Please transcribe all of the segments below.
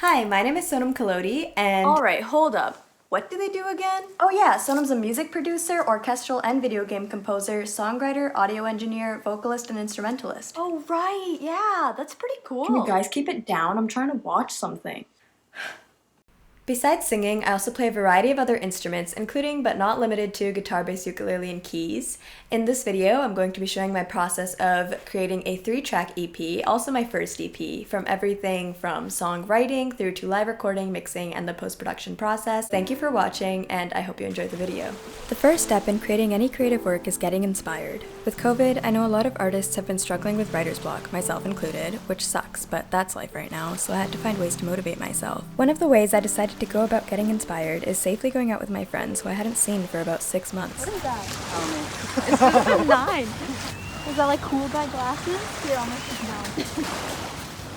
Hi, my name is Sonam Kaloti, and Alright, hold up. What do they do again? Oh yeah, Sonam's a music producer, orchestral and video game composer, songwriter, audio engineer, vocalist, and instrumentalist. Oh right, yeah, that's pretty cool. can you guys keep it down? I'm trying to watch something. Besides singing, I also play a variety of other instruments, including but not limited to guitar, bass, ukulele, and keys. In this video, I'm going to be showing my process of creating a 3-track EP, also my first EP, from everything from songwriting through to live recording, mixing, and the post-production process. Thank you for watching, and I hope you enjoyed the video. The first step in creating any creative work is getting inspired. With COVID, I know a lot of artists have been struggling with writer's block, myself included, which sucks, but that's life right now, so I had to find ways to motivate myself. One of the ways I decided to go about getting inspired is safely going out with my friends who I hadn't seen for about 6 months. What is that? It's 2009. Is that like cool guy glasses? Here, I'll make this down.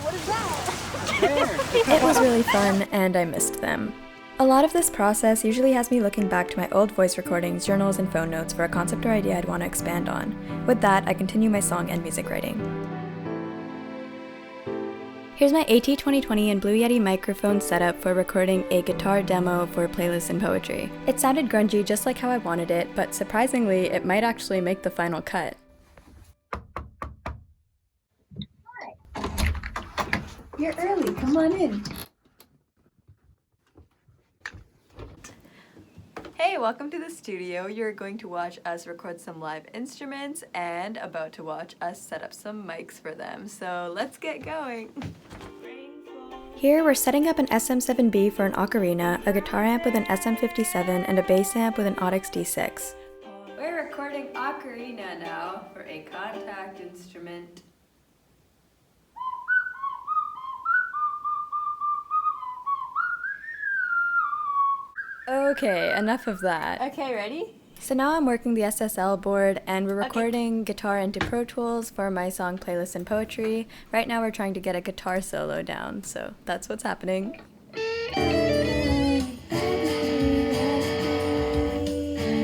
What is that? It was really fun, and I missed them. A lot of this process usually has me looking back to my old voice recordings, journals, and phone notes for a concept or idea I'd want to expand on. With that, I continue my song and music writing. Here's my AT2020 and Blue Yeti microphone setup for recording a guitar demo for playlists and poetry. It sounded grungy just like how I wanted it, but surprisingly, it might actually make the final cut. Hi. You're early, come on in. Hey, welcome to the studio. You're going to watch us record some live instruments and about to watch us set up some mics for them. So let's get going. Here we're setting up an SM7B for an ocarina, a guitar amp with an SM57, and a bass amp with an Audix D6. We're recording ocarina now for a contact instrument. Okay, enough of that. Okay, ready? So now I'm working the SSL board and we're recording guitar into Pro Tools for my song Playlists and Poetry. Right now we're trying to get a guitar solo down, so that's what's happening.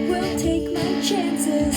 Will take my chances.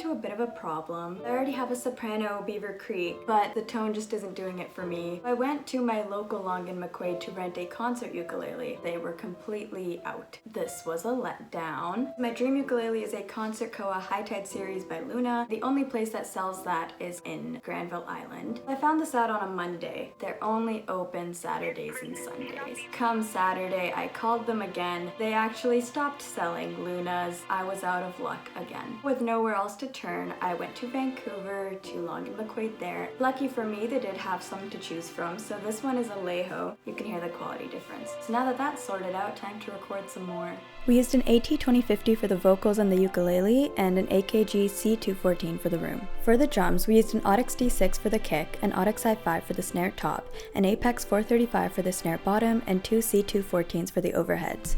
A bit of a problem. I already have a soprano Beaver Creek, but the tone just isn't doing it for me. I went to my local Long and McQuaid to rent a concert ukulele. They were completely out. This was a letdown. My dream ukulele is a Concert Koa High Tide series by Luna. The only place that sells that is in Granville Island. I found this out on a Monday. They're only open Saturdays and Sundays. Come Saturday, I called them again. They actually stopped selling Lunas. I was out of luck again. With nowhere else to turn, I went to Vancouver to Long and McQuaid there. Lucky for me, they did have some to choose from, so this one is a Leho. You can hear the quality difference. So now that that's sorted out, time to record some more. We used an AT2050 for the vocals and the ukulele, and an AKG C214 for the room. For the drums, we used an Audix D6 for the kick, an Audix i5 for the snare top, an Apex 435 for the snare bottom, and two C214s for the overheads.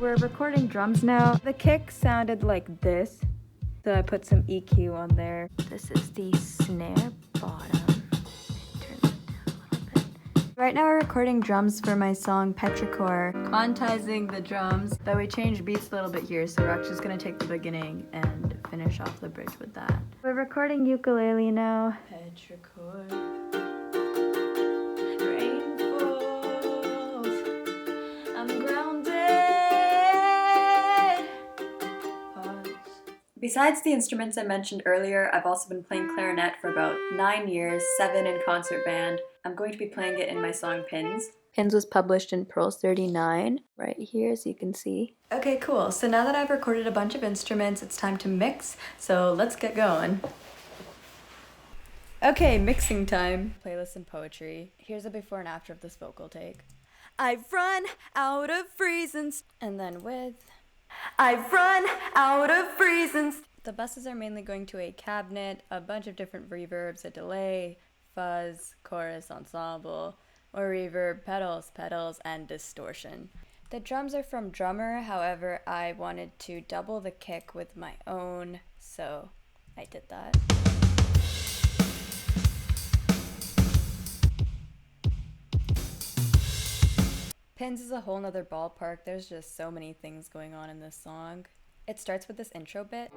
We're recording drums now. The kick sounded like this. So I put some EQ on there. This is the snare bottom. Turn that down a little bit. Right now we're recording drums for my song Petrichor. Quantizing the drums, but we changed beats a little bit here, so we're actually just gonna take the beginning and finish off the bridge with that. We're recording ukulele now. Petrichor. Rain falls. I'm grounded. Besides the instruments I mentioned earlier, I've also been playing clarinet for about 9 years, 7 in concert band. I'm going to be playing it in my song Pins. Pins was published in Pearls 39, right here as you can see. Okay, cool. So now that I've recorded a bunch of instruments, it's time to mix, so let's get going. Okay, mixing time. Playlists and poetry. Here's a before and after of this vocal take. I've run out of reasons. And then with... I've run out of reasons. The buses are mainly going to a cabinet, a bunch of different reverbs, a delay, fuzz, chorus, ensemble, or reverb, pedals, and distortion. The drums are from Drummer, however, I wanted to double the kick with my own, so I did that. Pins is a whole nother ballpark. There's just so many things going on in this song. It starts with this intro bit.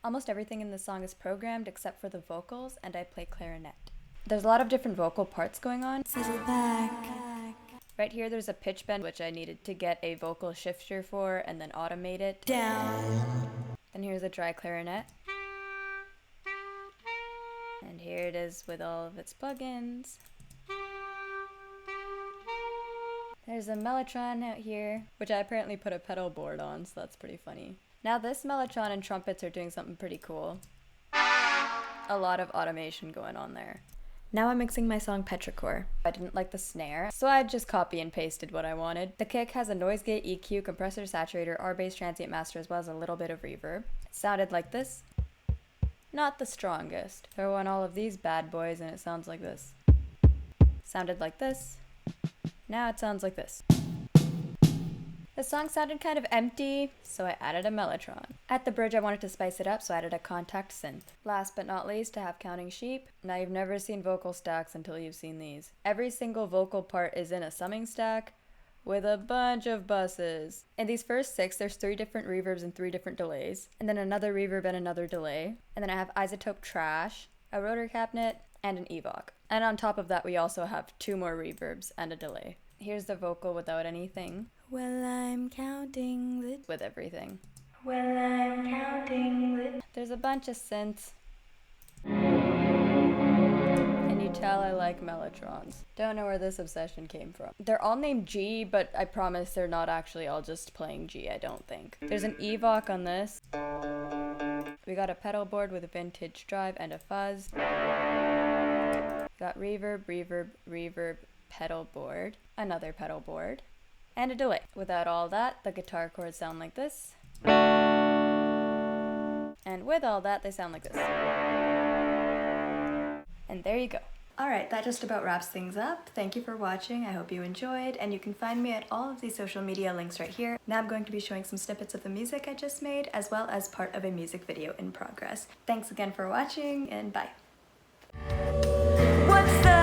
Almost everything in this song is programmed except for the vocals, and I play clarinet. There's a lot of different vocal parts going on. Right here there's a pitch bend, which I needed to get a vocal shifter for and then automate it. Down. Then here's a dry clarinet. And here it is with all of its plugins. There's a mellotron out here, which I apparently put a pedal board on, so that's pretty funny. Now this mellotron and trumpets are doing something pretty cool. A lot of automation going on there. Now I'm mixing my song Petrichor. I didn't like the snare, so I just copy and pasted what I wanted. The kick has a noise gate, EQ, compressor, saturator, R-bass, transient master, as well as a little bit of reverb. It sounded like this. Not the strongest. Throw on all of these bad boys and it sounds like this. Sounded like this. Now it sounds like this. The song sounded kind of empty, so I added a mellotron. At the bridge I wanted to spice it up, so I added a contact synth. Last but not least, to have counting sheep. Now you've never seen vocal stacks until you've seen these. Every single vocal part is in a summing stack with a bunch of buses. In these first 6, there's 3 different reverbs and 3 different delays, and then another reverb and another delay. And then I have isotope trash, a rotor cabinet, and an evoc. And on top of that we also have 2 more reverbs and a delay. Here's the vocal without anything. Well, I'm counting the... with everything. Well, I'm counting the... There's a bunch of synths. And you tell I like mellotrons. Don't know where this obsession came from. They're all named G, but I promise they're not actually all just playing G, I don't think. There's an evoc on this. We got a pedal board with a vintage drive and a fuzz. Got reverb, reverb, reverb, pedal board, another pedal board, and a delay. Without all that, the guitar chords sound like this. And with all that, they sound like this. And there you go. Alright, that just about wraps things up. Thank you for watching, I hope you enjoyed, and you can find me at all of these social media links right here. Now I'm going to be showing some snippets of the music I just made, as well as part of a music video in progress. Thanks again for watching, and bye. What's the